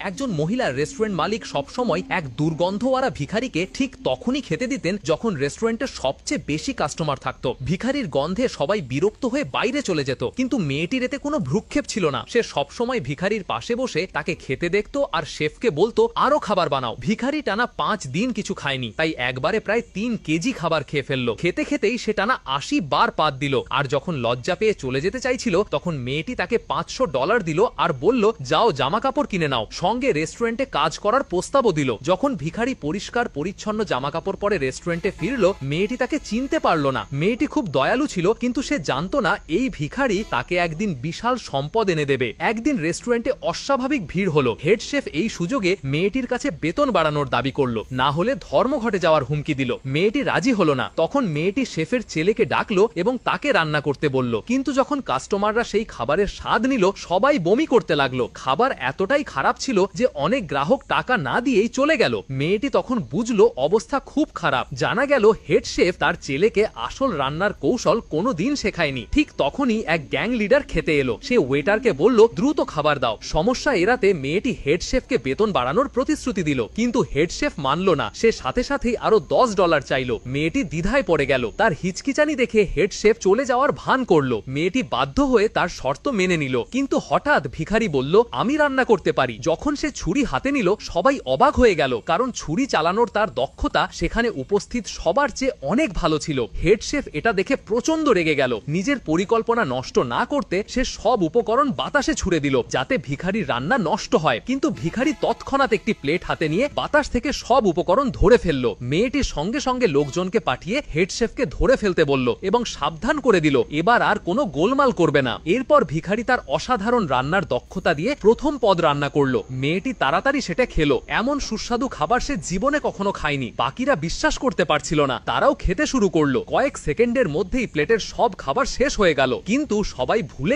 একজন মহিলা রেস্টুরেন্ট মালিক সবসময় এক দুর্গন্ধওয়ালা ভিখারিকে ঠিক তখনই খেতে দিতেন যখন রেস্টুরেন্টে সবচেয়ে বেশি কাস্টমার থাকতো। ভিখারির গন্ধে সবাই বিরক্ত হয়ে বাইরে চলে যেত, কিন্তু মেয়েটির এতে কোনো ভ্রুক্ষেপ ছিল না। সে সবসময় ভিখারির পাশে বসে তাকে খেতে দেখতো আর শেফকে বলতো আরো খাবার বানাও। ভিখারি টানা 5 দিন কিছু খায়নি, তাই একবারে প্রায় 3 কেজি খাবার খেয়ে ফেললো। খেতে খেতেই সে টানা 80 বার পাত দিল, আর যখন লজ্জা পেয়ে চলে যেতে চাইছিল তখন মেয়েটি তাকে $500 দিল আর বলল যাও জামা কাপড় কিনে নাও, সঙ্গে রেস্টুরেন্টে কাজ করার প্রস্তাবও দিল। যখন ভিখারি পরিষ্কার পরিচ্ছন্ন জামা কাপড় পরে রেস্টুরেন্টে ফিরল, মেয়েটি তাকে চিনতে পারল না। মেয়েটি খুব দয়ালু ছিল, কিন্তু সে জানতো না এই ভিখারি তাকে একদিন বিশাল সম্পদ এনে দেবে। একদিন রেস্টুরেন্টে অস্বাভাবিক ভিড় হলো। হেড শেফ এই সুযোগে মেয়েটির কাছে বেতন বাড়ানোর দাবি করলো, না হলে ধর্মঘটে যাওয়ার হুমকি দিল। মেয়েটি রাজি হলো না। তখন মেয়েটি শেফের ছেলেকে ডাকলো এবং তাকে রান্না করতে বলল, কিন্তু যখন কাস্টমাররা সেই খাবারের স্বাদ নিল সবাই বমি করতে লাগলো। খাবার এতটাই খারাপ ছিল যে অনেক গ্রাহক টাকা না দিয়েই চলে গেল। মেয়েটি তখন বুঝলো অবস্থা খুব খারাপ। জানা গেল হেড শেফ তার ছেলেকে আসল রান্নার কৌশল কোনোদিন শেখায়নি। ঠিক তখনই এক গ্যাং লিডার খেতে এলো। সে ওয়েটারকে বলল দ্রুত খাবার দাও। সমস্যা এড়াতে মেয়েটি হেড শেফকে বেতন বাড়ানোর প্রতিশ্রুতি দিল, কিন্তু হেড শেফ মানল না। সে সাথে সাথেই আরো $10 চাইলো। মেয়েটি দ্বিধায় পড়ে গেল। তার হিচকিচানি দেখে হেড শেফ চলে যাওয়ার ভান করলো। মেয়েটি বাধ্য হয়ে তার শর্ত মেনে নিল, কিন্তু হঠাৎ ভিখারি বলল আমি রান্না করতে পারি। যখন সে ছুরি হাতে নিল সবাই অবাক হয়ে গেল, কারণ ছুরি চালানোর তার দক্ষতা সেখানে উপস্থিত সবার চেয়ে অনেক ভালো ছিল। হেড শেফ এটা দেখে প্রচন্ড রেগে গেল। নিজের পরিকল্পনা নষ্ট না করতে সে সব উপকরণ বাতাসে ছুড়ে দিল, যাতে ভিখারির রান্না নষ্ট হয়। কিন্তু ভিখারি তৎক্ষণাৎ একটি প্লেট হাতে নিয়ে বাতাস থেকে সব উপকরণ ধরে ফেলল। মেয়েটি সঙ্গে সঙ্গে লোকজনকে পাঠিয়ে হেড শেফকে ধরে ফেলতে বলল এবং সাবধান করে দিল এবার আর কোনো গোলমাল করবে না। এরপর ভিখারি তার অসাধারণ রান্নার দক্ষতা দিয়ে প্রথম পদ রান্না করলো। মেয়েটি তাড়াতাড়ি সেটা খেলো। এমন সুস্বাদু খাবার সে জীবনে কখনো খায়নি। বাকিরা বিশ্বাস করতে পারছিল না, তারাও খেতে শুরু করলো। কয়েক সেকেন্ডের মধ্যেই প্লেটের সব খাবার শেষ হয়ে গেল, কিন্তু সবাই ভুলে